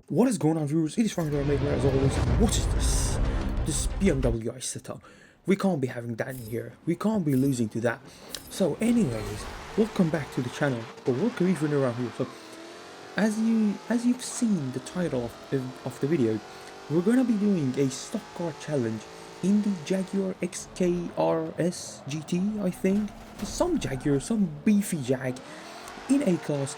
What is going on, viewers? It is Frank Maker as always. What is this? This BMW Isetta. We can't be having that in here. We can't be losing to that. So anyways, welcome back to the channel. But what can we find around here? So as you've seen the title of the video, we're gonna be doing a stock car challenge in the Jaguar XKRS GT, I think. Some Jaguar, some beefy Jag in A-Class.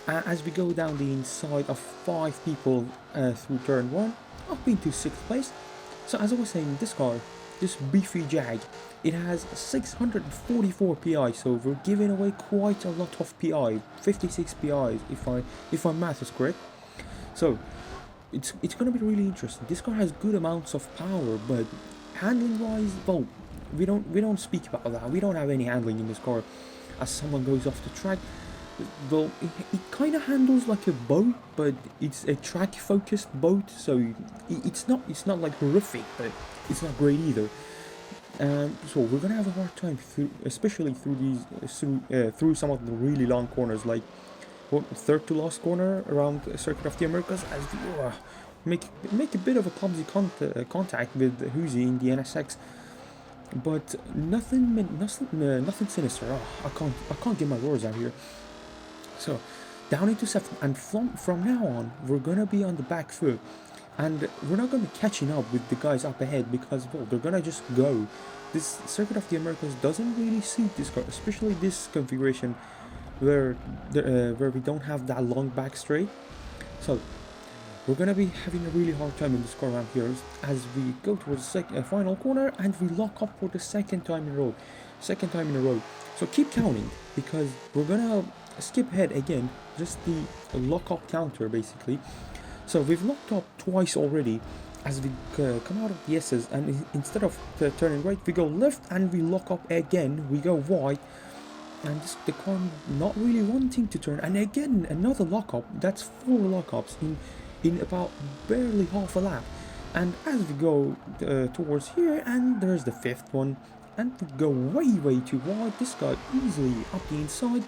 As we go down the inside of 5 people through turn 1 up into 6th place. So as I was saying, this car, this beefy Jag, it has 644 PI, so we're giving away quite a lot of PI, 56 PI if my math is correct. So it's gonna be really interesting. This car has good amounts of power, but handling wise, well, we don't speak about that. We don't have any handling in this car. As someone goes off the track, well, it kind of handles like a boat, but it's a track focused boat, so it's not like horrific, but it's not great either. So we're gonna have a hard time through, especially through these through some of the really long corners, like third to last corner around Circuit of the Americas, as we make a bit of a clumsy contact with Huzi in the NSX. But nothing sinister. Oh, I can't get my words out here. So down into 7th, and from now on we're gonna be on the back foot, and we're not gonna be catching up with the guys up ahead, because well, they're gonna just go. This Circuit of the Americas doesn't really suit this car, especially this configuration where we don't have that long back straight. So we're gonna be having a really hard time in this car around here as we go towards the final corner, and we lock up for the second time in a row. So keep counting, because we're gonna skip ahead again, just the lock up counter basically. So we've locked up twice already as we come out of the S's, and instead of turning right, we go left, and we lock up again, we go wide, and the car not really wanting to turn, and again another lockup. That's 4 lockups in about barely half a lap. And as we go towards here, and there's the 5th one, and we go way too wide. This guy easily up the inside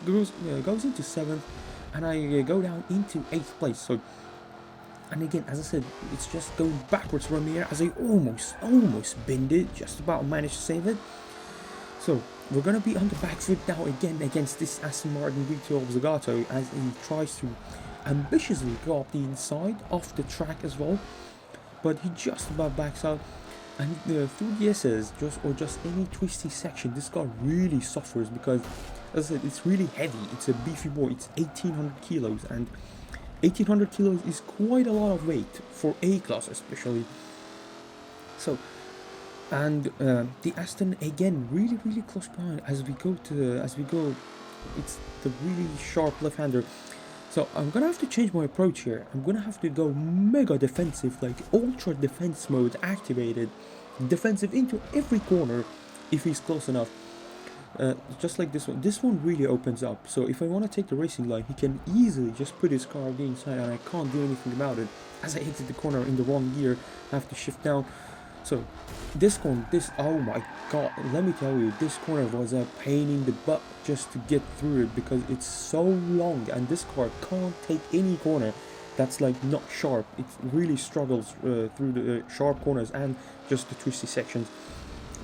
goes into 7th, and I go down into 8th place. So, and again, as I said, it's just going backwards from here, as I almost binned it, just about managed to save it. So we're gonna be on the back foot now again against this Aston Martin V12 Zagato, as he tries to ambitiously go up the inside off the track as well, but he just about backs out. And through the SS, just any twisty section, this car really suffers, because as I said, it's really heavy. It's a beefy boy. It's 1800 kilos, and 1800 kilos is quite a lot of weight for A-Class especially. So, and the Aston again really close behind as we go. It's the really sharp left-hander. So I'm gonna have to change my approach here. I'm gonna have to go mega defensive, like ultra defense mode activated, defensive into every corner if he's close enough. Just like this one. This one really opens up. So if I want to take the racing line, he can easily just put his car on the inside, and I can't do anything about it. As I exit the corner in the wrong gear, I have to shift down. So this corner, oh my god, let me tell you, this corner was a pain in the butt just to get through it, because it's so long, and this car can't take any corner that's like not sharp. It really struggles through the sharp corners and just the twisty sections,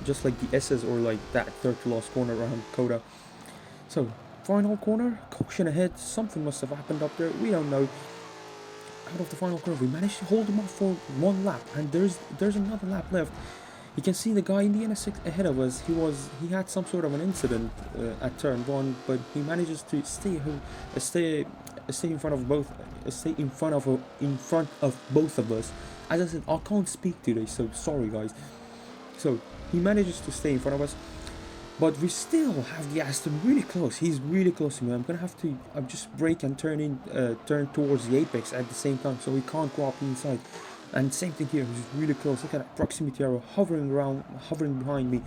just like the S's, or like that third to last corner around Coda. So final corner, caution ahead. Something must have happened up there, we don't know. Out of the final corner, we managed to hold him off for 1 lap, and there's another lap left. You can see the guy in the NSX ahead of us. He had some sort of an incident at turn 1, but he manages to stay in front of both of us. As I said, I can't speak today, so sorry guys. So he manages to stay in front of us, but we still have the Aston really close. He's really close to me. I'm gonna have to just brake and turn towards the apex at the same time, so he can't go up the inside. And same thing here, he's really close. Look at that proximity arrow hovering behind me,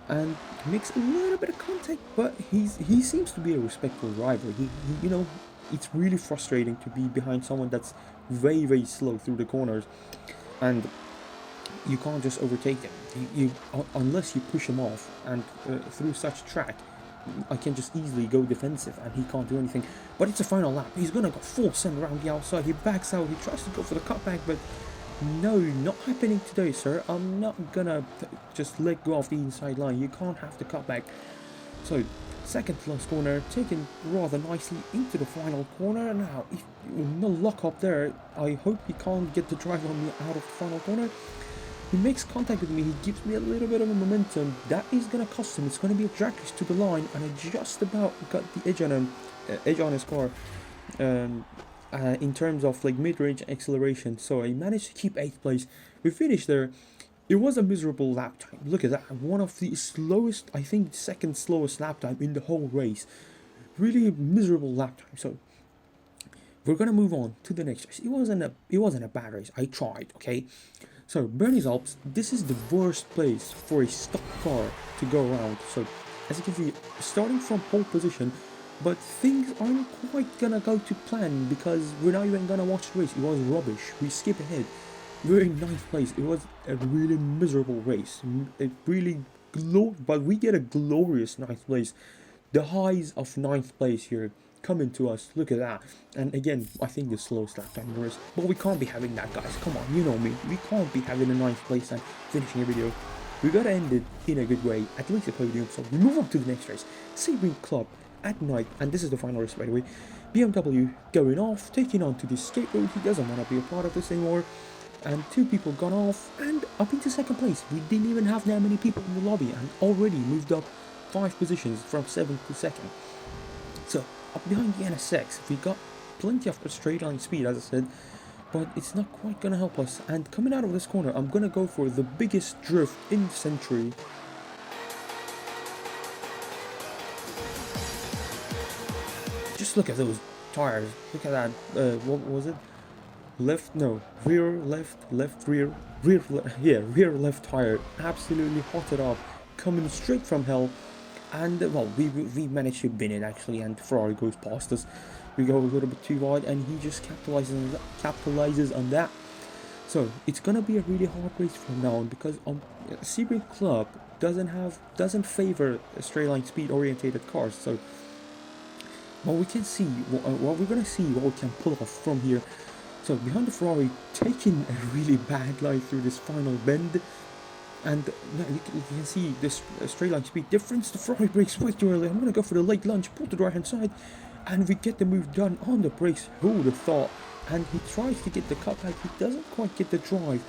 and makes a little bit of contact. But he seems to be a respectful driver. He you know, it's really frustrating to be behind someone that's very slow through the corners, and you can't just overtake him. Unless you push him off, and through such track, just easily go defensive, and he can't do anything. But it's a final lap. He's gonna go full send around the outside. He backs out. He tries to go for the cutback, but no, not happening today, sir. I'm not gonna just let go of the inside line. You can't have the cutback. So, second to last corner, taken rather nicely into the final corner. Now, if no lock up there, I hope he can't get the drive on me out of the final corner. He makes contact with me, he gives me a little bit of a momentum. That is going to cost him. It's going to be a drag race to the line, and I just about got the edge on him, edge on his car in terms of like mid-range acceleration. So I managed to keep 8th place. We finished there. It was a miserable lap time. Look at that. One of the slowest, I think second slowest lap time in the whole race. Really miserable lap time. So we're going to move on to the next race. It wasn't a bad race. I tried, okay? So, Bernese Alps, this is the worst place for a stock car to go around. So, as you can see, starting from pole position, but things aren't quite gonna go to plan because we're not even gonna watch the race. It was rubbish. We skip ahead. We're in 9th place. It was a really miserable race. But we get a glorious 9th place. The highs of 9th place here coming to us. Look at that. And again, I think the slowest lap time in the race. But we can't be having that, guys. Come on, you know me. We can't be having a 9th place and finishing a video. We gotta end it in a good way, at least a podium. So we move on to the next race. Sebring Club at night, and this is the final race, by the way. BMW going off, taking on to this skateboard. He doesn't want to be a part of this anymore. And 2 people gone off and up into 2nd place. We didn't even have that many people in the lobby and already moved up 5 positions from 7th to 2nd. So up behind the NSX, we got plenty of straight line speed, as I said, but it's not quite gonna help us. And coming out of this corner, I'm gonna go for the biggest drift in the century. Just look at those tires. Look at that. What was it? Rear left, rear left tire. Absolutely hotted up, coming straight from hell. And well, we managed to bin it actually, and Ferrari goes past us. We go a little bit too wide, and he just capitalizes on that. So it's gonna be a really hard race from now on because Sebring Club doesn't favor straight line speed orientated cars. So what we can see, what we're gonna see, what we can pull off from here. So behind the Ferrari, taking a really bad line through this final bend. And you can see this straight line speed difference. The Ferrari brakes way too early. I'm going to go for the late lunge, pull to the right hand side, and we get the move done on the brakes. Who would have thought? And he tries to get the cutback. He doesn't quite get the drive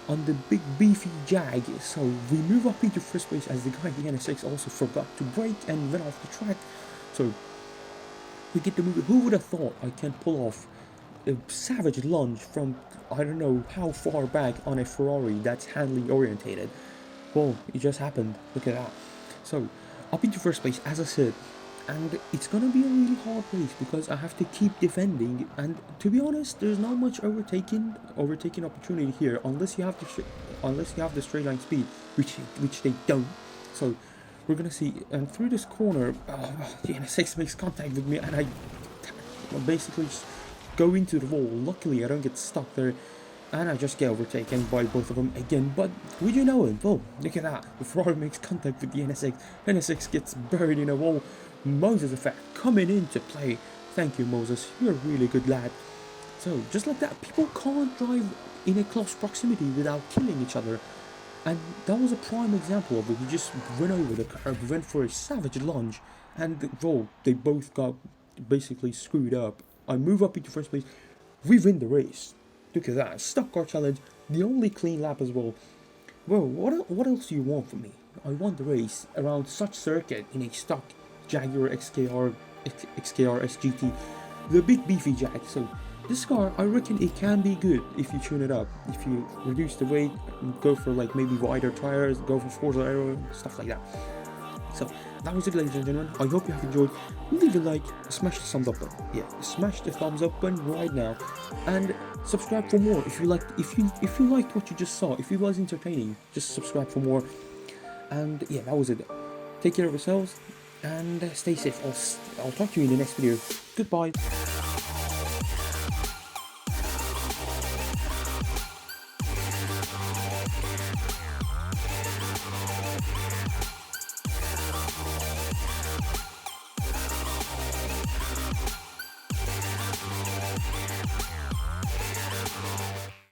on the big beefy Jag. So we move up into first place as the guy in the NSX also forgot to brake and went off the track. So we get the move. Who would have thought I can pull off a savage lunge from I don't know how far back on a Ferrari that's handling orientated? Well, it just happened. Look at that. So up into first place, as I said, and it's gonna be a really hard race because I have to keep defending. And to be honest, there's not much overtaking opportunity here unless you have the straight line speed, which they don't. So we're gonna see. And through this corner, the NSX makes contact with me, and I basically just go into the wall. Luckily, I don't get stuck there, and I just get overtaken by both of them again. But would you know it? Oh, look at that. The Ferrari makes contact with the NSX. NSX gets buried in a wall. Moses effect coming into play. Thank you, Moses. You're a really good lad. So, just like that, people can't drive in a close proximity without killing each other. And that was a prime example of it. We just went over the curb, went for a savage lunge, and well, they both got basically screwed up. I move up into first place. We win the race. Look at that. Stock car challenge. The only clean lap as well. Well, what else do you want from me? I won the race around such circuit in a stock Jaguar XKR SGT. The big beefy Jag. So this car, I reckon it can be good if you tune it up. If you reduce the weight, go for like maybe wider tires, go for Forza Aero, stuff like that. So that was it, ladies and gentlemen. I hope you have enjoyed. Leave a like, smash the thumbs up button. Yeah, smash the thumbs up button right now, and subscribe for more. If you liked what you just saw, if it was entertaining, just subscribe for more. And yeah, that was it. Take care of yourselves and stay safe. I'll talk to you in the next video. Goodbye.